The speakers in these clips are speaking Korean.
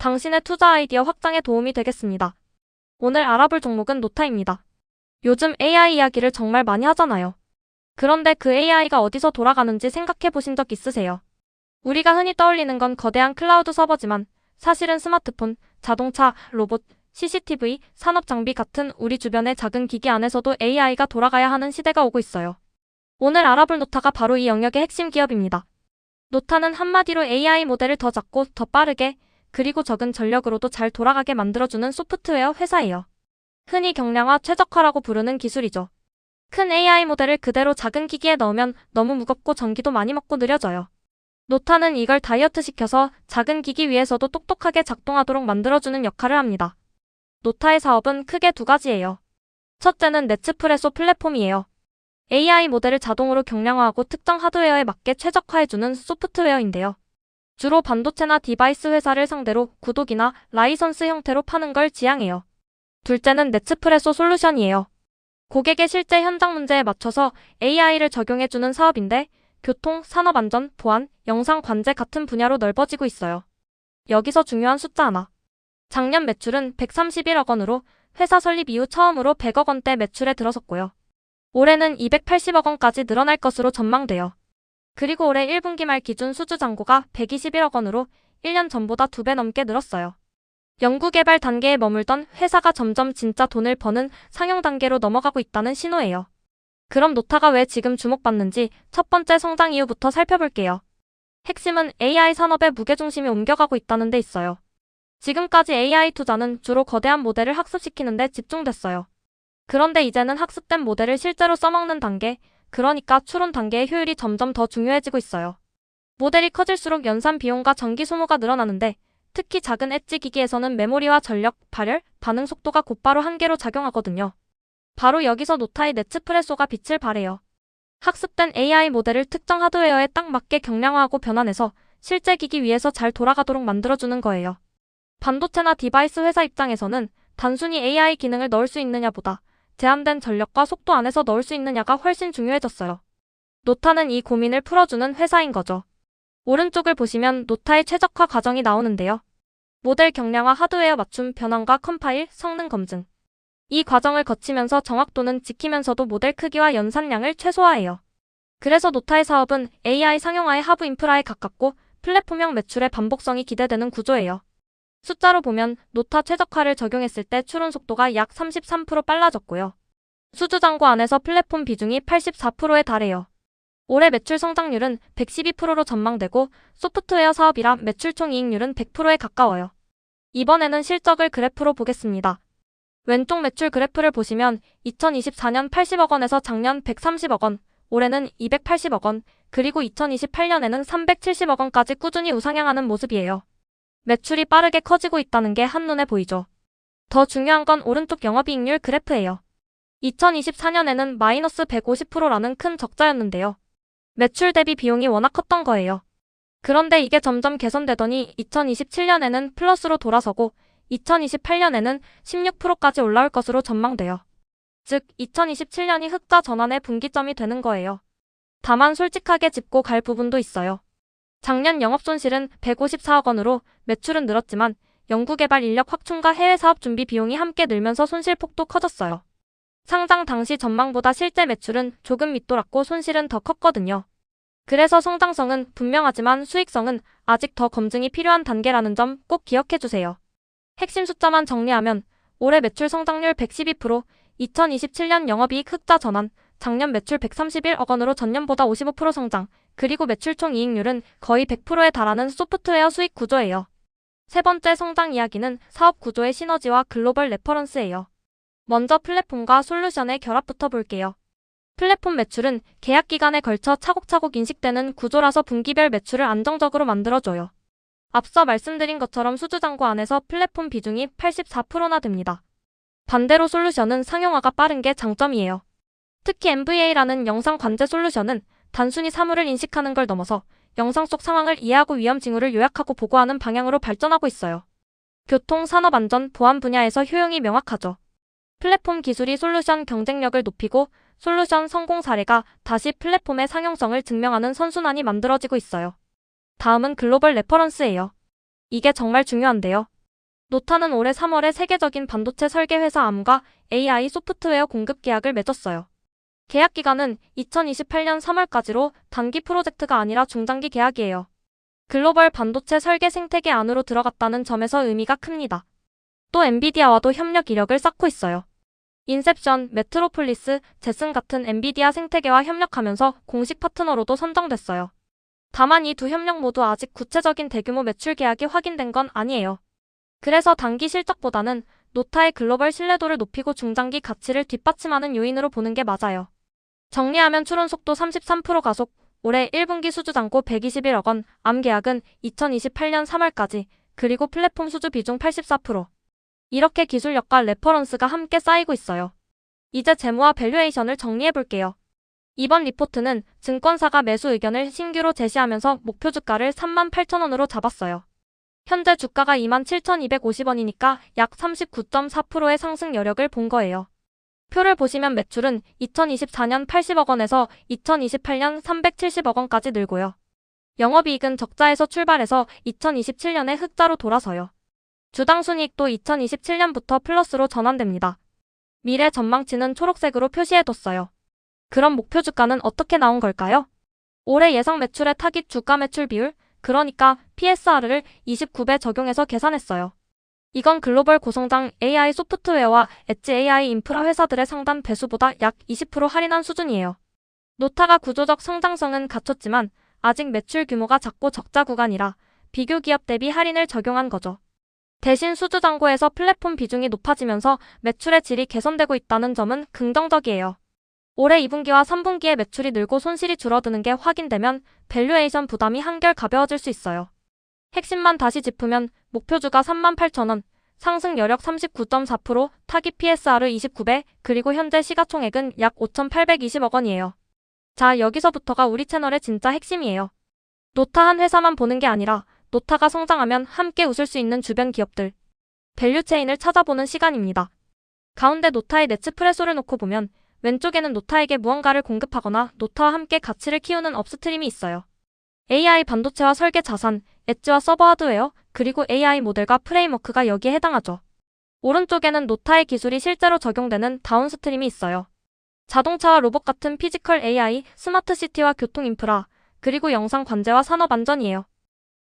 당신의 투자 아이디어 확장에 도움이 되겠습니다. 오늘 알아볼 종목은 노타입니다. 요즘 AI 이야기를 정말 많이 하잖아요. 그런데 그 AI가 어디서 돌아가는지 생각해 보신 적 있으세요? 우리가 흔히 떠올리는 건 거대한 클라우드 서버지만 사실은 스마트폰, 자동차, 로봇, CCTV, 산업 장비 같은 우리 주변의 작은 기기 안에서도 AI가 돌아가야 하는 시대가 오고 있어요. 오늘 알아볼 노타가 바로 이 영역의 핵심 기업입니다. 노타는 한마디로 AI 모델을 더 작고 더 빠르게 그리고 적은 전력으로도 잘 돌아가게 만들어주는 소프트웨어 회사예요. 흔히 경량화, 최적화라고 부르는 기술이죠. 큰 AI 모델을 그대로 작은 기기에 넣으면 너무 무겁고 전기도 많이 먹고 느려져요. 노타는 이걸 다이어트 시켜서 작은 기기 위에서도 똑똑하게 작동하도록 만들어주는 역할을 합니다. 노타의 사업은 크게 두 가지예요. 첫째는 네츠프레소 플랫폼이에요. AI 모델을 자동으로 경량화하고 특정 하드웨어에 맞게 최적화해주는 소프트웨어인데요. 주로 반도체나 디바이스 회사를 상대로 구독이나 라이선스 형태로 파는 걸 지향해요. 둘째는 네츠프레소 솔루션이에요. 고객의 실제 현장 문제에 맞춰서 AI를 적용해주는 사업인데 교통, 산업안전, 보안, 영상 관제 같은 분야로 넓어지고 있어요. 여기서 중요한 숫자 하나. 작년 매출은 131억 원으로 회사 설립 이후 처음으로 100억 원대 매출에 들어섰고요. 올해는 280억 원까지 늘어날 것으로 전망돼요. 그리고 올해 1분기 말 기준 수주 잔고가 121억 원으로 1년 전보다 2배 넘게 늘었어요. 연구개발 단계에 머물던 회사가 점점 진짜 돈을 버는 상용 단계로 넘어가고 있다는 신호예요. 그럼 노타가 왜 지금 주목받는지 첫 번째 성장 이유부터 살펴볼게요. 핵심은 AI 산업에 무게중심이 옮겨가고 있다는 데 있어요. 지금까지 AI 투자는 주로 거대한 모델을 학습시키는 데 집중됐어요. 그런데 이제는 학습된 모델을 실제로 써먹는 단계, 그러니까 추론 단계의 효율이 점점 더 중요해지고 있어요. 모델이 커질수록 연산 비용과 전기 소모가 늘어나는데 특히 작은 엣지 기기에서는 메모리와 전력, 발열, 반응 속도가 곧바로 한계로 작용하거든요. 바로 여기서 노타의 네츠프레소가 빛을 발해요. 학습된 AI 모델을 특정 하드웨어에 딱 맞게 경량화하고 변환해서 실제 기기 위에서 잘 돌아가도록 만들어주는 거예요. 반도체나 디바이스 회사 입장에서는 단순히 AI 기능을 넣을 수 있느냐보다 제한된 전력과 속도 안에서 넣을 수 있느냐가 훨씬 중요해졌어요. 노타는 이 고민을 풀어주는 회사인 거죠. 오른쪽을 보시면 노타의 최적화 과정이 나오는데요. 모델 경량화, 하드웨어 맞춤, 변환과 컴파일, 성능 검증. 이 과정을 거치면서 정확도는 지키면서도 모델 크기와 연산량을 최소화해요. 그래서 노타의 사업은 AI 상용화의 하부 인프라에 가깝고 플랫폼형 매출의 반복성이 기대되는 구조예요. 숫자로 보면 노타 최적화를 적용했을 때 추론 속도가 약 33% 빨라졌고요. 수주 잔고 안에서 플랫폼 비중이 84%에 달해요. 올해 매출 성장률은 112%로 전망되고 소프트웨어 사업이라 매출 총이익률은 100%에 가까워요. 이번에는 실적을 그래프로 보겠습니다. 왼쪽 매출 그래프를 보시면 2024년 80억 원에서 작년 130억 원, 올해는 280억 원, 그리고 2028년에는 370억 원까지 꾸준히 우상향하는 모습이에요. 매출이 빠르게 커지고 있다는 게 한눈에 보이죠. 더 중요한 건 오른쪽 영업이익률 그래프예요. 2024년에는 마이너스 150%라는 큰 적자였는데요. 매출 대비 비용이 워낙 컸던 거예요. 그런데 이게 점점 개선되더니 2027년에는 플러스로 돌아서고 2028년에는 16%까지 올라올 것으로 전망돼요. 즉 2027년이 흑자 전환의 분기점이 되는 거예요. 다만 솔직하게 짚고 갈 부분도 있어요. 작년 영업손실은 154억 원으로 매출은 늘었지만 연구개발 인력 확충과 해외 사업 준비 비용이 함께 늘면서 손실폭도 커졌어요. 상장 당시 전망보다 실제 매출은 조금 밑돌았고 손실은 더 컸거든요. 그래서 성장성은 분명하지만 수익성은 아직 더 검증이 필요한 단계라는 점 꼭 기억해주세요. 핵심 숫자만 정리하면 올해 매출 성장률 112%, 2027년 영업이익 흑자 전환, 작년 매출 131억 원으로 전년보다 55% 성장, 그리고 매출 총이익률은 거의 100%에 달하는 소프트웨어 수익 구조예요. 세 번째 성장 이야기는 사업 구조의 시너지와 글로벌 레퍼런스예요. 먼저 플랫폼과 솔루션의 결합부터 볼게요. 플랫폼 매출은 계약 기간에 걸쳐 차곡차곡 인식되는 구조라서 분기별 매출을 안정적으로 만들어줘요. 앞서 말씀드린 것처럼 수주 잔고 안에서 플랫폼 비중이 84%나 됩니다. 반대로 솔루션은 상용화가 빠른 게 장점이에요. 특히 MVA라는 영상 관제 솔루션은 단순히 사물을 인식하는 걸 넘어서 영상 속 상황을 이해하고 위험 징후를 요약하고 보고하는 방향으로 발전하고 있어요. 교통, 산업 안전, 보안 분야에서 효용이 명확하죠. 플랫폼 기술이 솔루션 경쟁력을 높이고 솔루션 성공 사례가 다시 플랫폼의 상용성을 증명하는 선순환이 만들어지고 있어요. 다음은 글로벌 레퍼런스예요. 이게 정말 중요한데요. 노타는 올해 3월에 세계적인 반도체 설계 회사 Arm과 AI 소프트웨어 공급 계약을 맺었어요. 계약 기간은 2028년 3월까지로 단기 프로젝트가 아니라 중장기 계약이에요. 글로벌 반도체 설계 생태계 안으로 들어갔다는 점에서 의미가 큽니다. 또 엔비디아와도 협력 이력을 쌓고 있어요. 인셉션, 메트로폴리스, 제슨 같은 엔비디아 생태계와 협력하면서 공식 파트너로도 선정됐어요. 다만 이 두 협력 모두 아직 구체적인 대규모 매출 계약이 확인된 건 아니에요. 그래서 단기 실적보다는 노타의 글로벌 신뢰도를 높이고 중장기 가치를 뒷받침하는 요인으로 보는 게 맞아요. 정리하면 추론 속도 33% 가속, 올해 1분기 수주 잔고 121억 원, 암 계약은 2028년 3월까지, 그리고 플랫폼 수주 비중 84%. 이렇게 기술력과 레퍼런스가 함께 쌓이고 있어요. 이제 재무와 밸류에이션을 정리해볼게요. 이번 리포트는 증권사가 매수 의견을 신규로 제시하면서 목표 주가를 38,000원으로 잡았어요. 현재 주가가 27,250원이니까 약 39.4%의 상승 여력을 본 거예요. 표를 보시면 매출은 2024년 80억 원에서 2028년 370억 원까지 늘고요. 영업이익은 적자에서 출발해서 2027년에 흑자로 돌아서요. 주당 순이익도 2027년부터 플러스로 전환됩니다. 미래 전망치는 초록색으로 표시해뒀어요. 그럼 목표 주가는 어떻게 나온 걸까요? 올해 예상 매출의 타깃 주가 매출 비율, 그러니까 PSR을 29배 적용해서 계산했어요. 이건 글로벌 고성장 AI 소프트웨어와 엣지 AI 인프라 회사들의 상단 배수보다 약 20% 할인한 수준이에요. 노타가 구조적 성장성은 갖췄지만 아직 매출 규모가 작고 적자 구간이라 비교 기업 대비 할인을 적용한 거죠. 대신 수주 잔고에서 플랫폼 비중이 높아지면서 매출의 질이 개선되고 있다는 점은 긍정적이에요. 올해 2분기와 3분기에 매출이 늘고 손실이 줄어드는 게 확인되면 밸류에이션 부담이 한결 가벼워질 수 있어요. 핵심만 다시 짚으면 목표주가 38,000원, 상승 여력 39.4%, 타깃 PSR 29배, 그리고 현재 시가총액은 약 5,820억 원이에요. 자, 여기서부터가 우리 채널의 진짜 핵심이에요. 노타 한 회사만 보는 게 아니라 노타가 성장하면 함께 웃을 수 있는 주변 기업들, 밸류체인을 찾아보는 시간입니다. 가운데 노타의 네츠프레소를 놓고 보면 왼쪽에는 노타에게 무언가를 공급하거나 노타와 함께 가치를 키우는 업스트림이 있어요. AI 반도체와 설계 자산, 엣지와 서버 하드웨어, 그리고 AI 모델과 프레임워크가 여기에 해당하죠. 오른쪽에는 노타의 기술이 실제로 적용되는 다운스트림이 있어요. 자동차와 로봇 같은 피지컬 AI, 스마트 시티와 교통 인프라, 그리고 영상 관제와 산업 안전이에요.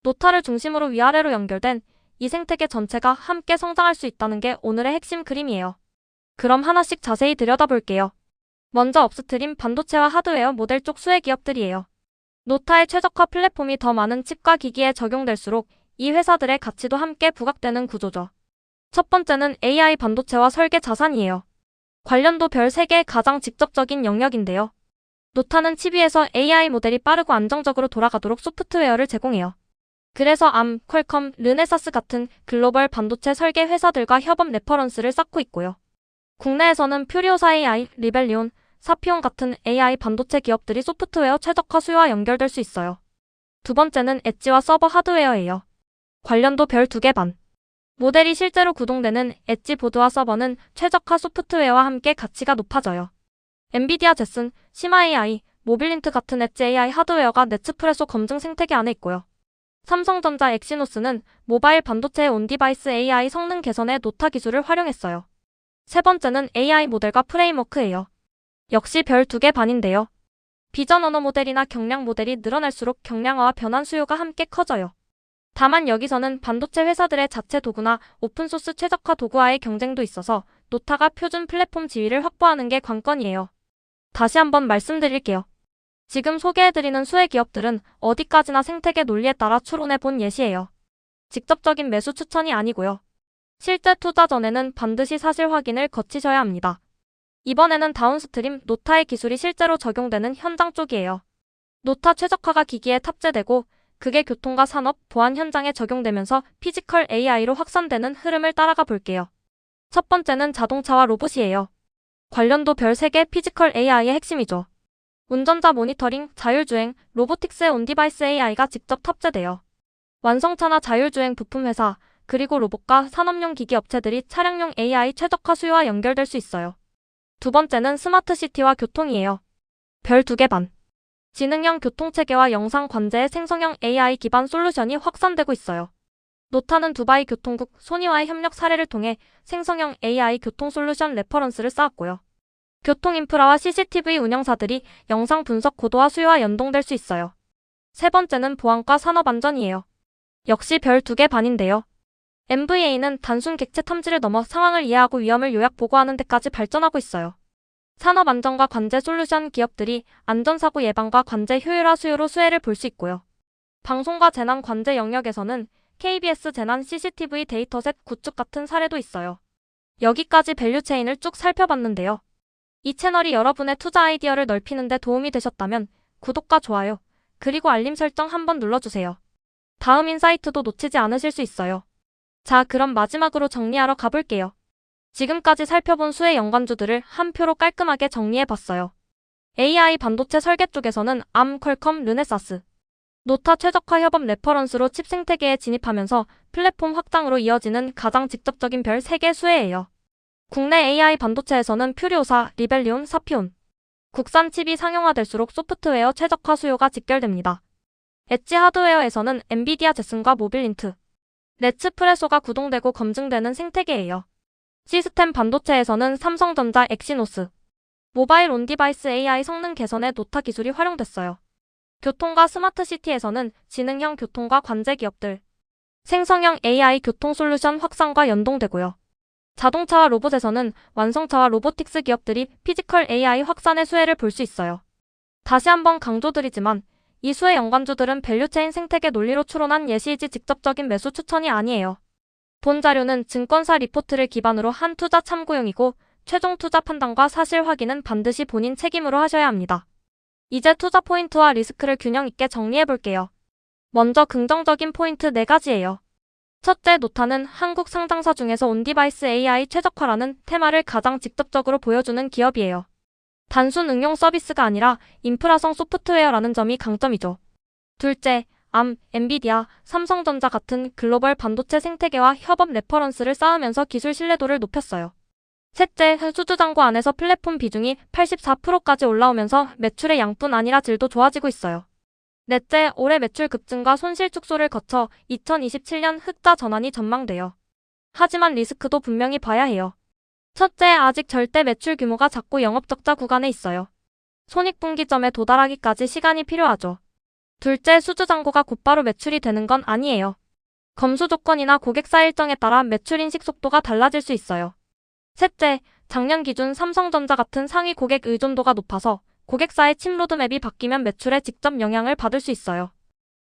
노타를 중심으로 위아래로 연결된 이 생태계 전체가 함께 성장할 수 있다는 게 오늘의 핵심 그림이에요. 그럼 하나씩 자세히 들여다볼게요. 먼저 업스트림 반도체와 하드웨어 모델 쪽 수혜 기업들이에요. 노타의 최적화 플랫폼이 더 많은 칩과 기기에 적용될수록 이 회사들의 가치도 함께 부각되는 구조죠. 첫 번째는 AI 반도체와 설계 자산이에요. 관련도 별 3개의 가장 직접적인 영역인데요. 노타는 칩 위에서 AI 모델이 빠르고 안정적으로 돌아가도록 소프트웨어를 제공해요. 그래서 암, 퀄컴, 르네사스 같은 글로벌 반도체 설계 회사들과 협업 레퍼런스를 쌓고 있고요. 국내에서는 퓨리오사 AI, 리벨리온, 사피온 같은 AI 반도체 기업들이 소프트웨어 최적화 수요와 연결될 수 있어요. 두 번째는 엣지와 서버 하드웨어예요. 관련도 별 2개 반. 모델이 실제로 구동되는 엣지 보드와 서버는 최적화 소프트웨어와 함께 가치가 높아져요. 엔비디아 제슨, 시마 AI, 모빌린트 같은 엣지 AI 하드웨어가 네츠프레소 검증 생태계 안에 있고요. 삼성전자 엑시노스는 모바일 반도체의 온디바이스 AI 성능 개선에 노타 기술을 활용했어요. 세 번째는 AI 모델과 프레임워크예요. 역시 별 2개 반인데요. 비전 언어 모델이나 경량 모델이 늘어날수록 경량화와 변환 수요가 함께 커져요. 다만 여기서는 반도체 회사들의 자체 도구나 오픈소스 최적화 도구와의 경쟁도 있어서 노타가 표준 플랫폼 지위를 확보하는 게 관건이에요. 다시 한번 말씀드릴게요. 지금 소개해드리는 수혜 기업들은 어디까지나 생태계 논리에 따라 추론해본 예시예요. 직접적인 매수 추천이 아니고요. 실제 투자 전에는 반드시 사실 확인을 거치셔야 합니다. 이번에는 다운스트림 노타의 기술이 실제로 적용되는 현장 쪽이에요. 노타 최적화가 기기에 탑재되고 그게 교통과 산업, 보안 현장에 적용되면서 피지컬 AI로 확산되는 흐름을 따라가 볼게요. 첫 번째는 자동차와 로봇이에요. 관련도 별 3개 피지컬 AI의 핵심이죠. 운전자 모니터링, 자율주행, 로보틱스의 온디바이스 AI가 직접 탑재돼요. 완성차나 자율주행 부품 회사, 그리고 로봇과 산업용 기기 업체들이 차량용 AI 최적화 수요와 연결될 수 있어요. 두 번째는 스마트 시티와 교통이에요. 별 2개 반. 지능형 교통체계와 영상 관제의 생성형 AI 기반 솔루션이 확산되고 있어요. 노타는 두바이 교통국 소니와의 협력 사례를 통해 생성형 AI 교통 솔루션 레퍼런스를 쌓았고요. 교통 인프라와 CCTV 운영사들이 영상 분석 고도화 수요와 연동될 수 있어요. 세 번째는 보안과 산업안전이에요. 역시 별 2개 반인데요. MVA는 단순 객체 탐지를 넘어 상황을 이해하고 위험을 요약 보고하는 데까지 발전하고 있어요. 산업안전과 관제 솔루션 기업들이 안전사고 예방과 관제 효율화 수요로 수혜를 볼 수 있고요. 방송과 재난 관제 영역에서는 KBS 재난 CCTV 데이터셋 구축 같은 사례도 있어요. 여기까지 밸류체인을 쭉 살펴봤는데요. 이 채널이 여러분의 투자 아이디어를 넓히는 데 도움이 되셨다면 구독과 좋아요, 그리고 알림 설정 한번 눌러주세요. 다음 인사이트도 놓치지 않으실 수 있어요. 자, 그럼 마지막으로 정리하러 가볼게요. 지금까지 살펴본 수의 연관주들을 한 표로 깔끔하게 정리해봤어요. AI 반도체 설계 쪽에서는 암, 퀄컴, 르네사스, 노타 최적화 협업 레퍼런스로 칩 생태계에 진입하면서 플랫폼 확장으로 이어지는 가장 직접적인 별 3개 수혜예요. 국내 AI 반도체에서는 퓨리오사, 리벨리온, 사피온. 국산 칩이 상용화될수록 소프트웨어 최적화 수요가 직결됩니다. 엣지 하드웨어에서는 엔비디아 제슨과 모빌린트, 레츠프레소가 구동되고 검증되는 생태계예요. 시스템 반도체에서는 삼성전자, 엑시노스, 모바일 온디바이스 AI 성능 개선에 노타 기술이 활용됐어요. 교통과 스마트시티에서는 지능형 교통과 관제 기업들, 생성형 AI 교통 솔루션 확산과 연동되고요. 자동차와 로봇에서는 완성차와 로보틱스 기업들이 피지컬 AI 확산의 수혜를 볼 수 있어요. 다시 한번 강조드리지만 이 수혜 연관주들은 밸류체인 생태계 논리로 추론한 예시이지 직접적인 매수 추천이 아니에요. 본 자료는 증권사 리포트를 기반으로 한 투자 참고용이고 최종 투자 판단과 사실 확인은 반드시 본인 책임으로 하셔야 합니다. 이제 투자 포인트와 리스크를 균형 있게 정리해 볼게요. 먼저 긍정적인 포인트 4가지예요. 첫째, 노타는 한국 상장사 중에서 온디바이스 AI 최적화라는 테마를 가장 직접적으로 보여주는 기업이에요. 단순 응용 서비스가 아니라 인프라성 소프트웨어라는 점이 강점이죠. 둘째, 암, 엔비디아, 삼성전자 같은 글로벌 반도체 생태계와 협업 레퍼런스를 쌓으면서 기술 신뢰도를 높였어요. 셋째, 수주장고 안에서 플랫폼 비중이 84%까지 올라오면서 매출의 양뿐 아니라 질도 좋아지고 있어요. 넷째, 올해 매출 급증과 손실 축소를 거쳐 2027년 흑자 전환이 전망돼요. 하지만 리스크도 분명히 봐야 해요. 첫째, 아직 절대 매출 규모가 작고 영업적자 구간에 있어요. 손익분기점에 도달하기까지 시간이 필요하죠. 둘째, 수주장고가 곧바로 매출이 되는 건 아니에요. 검수 조건이나 고객사 일정에 따라 매출 인식 속도가 달라질 수 있어요. 셋째, 작년 기준 삼성전자 같은 상위 고객 의존도가 높아서 고객사의 칩 로드맵이 바뀌면 매출에 직접 영향을 받을 수 있어요.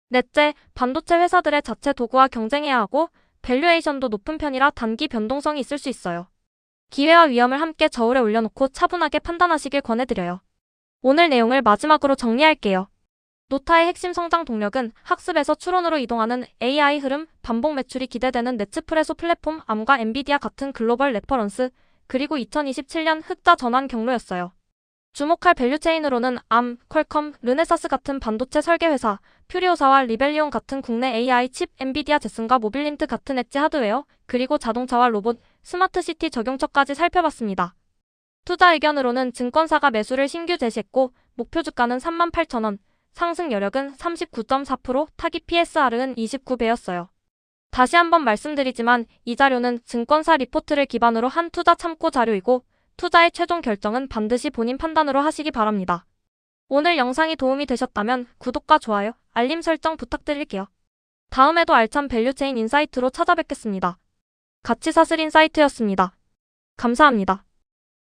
넷째, 반도체 회사들의 자체 도구와 경쟁해야 하고 밸류에이션도 높은 편이라 단기 변동성이 있을 수 있어요. 기회와 위험을 함께 저울에 올려놓고 차분하게 판단하시길 권해드려요. 오늘 내용을 마지막으로 정리할게요. 노타의 핵심 성장 동력은 학습에서 추론으로 이동하는 AI 흐름, 반복 매출이 기대되는 네츠프레소 플랫폼, 암과 엔비디아 같은 글로벌 레퍼런스, 그리고 2027년 흑자 전환 경로였어요. 주목할 밸류체인으로는 암, 퀄컴, 르네사스 같은 반도체 설계 회사, 퓨리오사와 리벨리온 같은 국내 AI 칩, 엔비디아 제슨과 모빌린트 같은 엣지 하드웨어, 그리고 자동차와 로봇, 스마트시티 적용처까지 살펴봤습니다. 투자 의견으로는 증권사가 매수를 신규 제시했고 목표 주가는 38,000원, 상승 여력은 39.4%, 타깃 PSR은 29배였어요. 다시 한번 말씀드리지만 이 자료는 증권사 리포트를 기반으로 한 투자 참고 자료이고 투자의 최종 결정은 반드시 본인 판단으로 하시기 바랍니다. 오늘 영상이 도움이 되셨다면 구독과 좋아요, 알림 설정 부탁드릴게요. 다음에도 알찬 밸류체인 인사이트로 찾아뵙겠습니다. 가치사슬 인사이트였습니다. 감사합니다.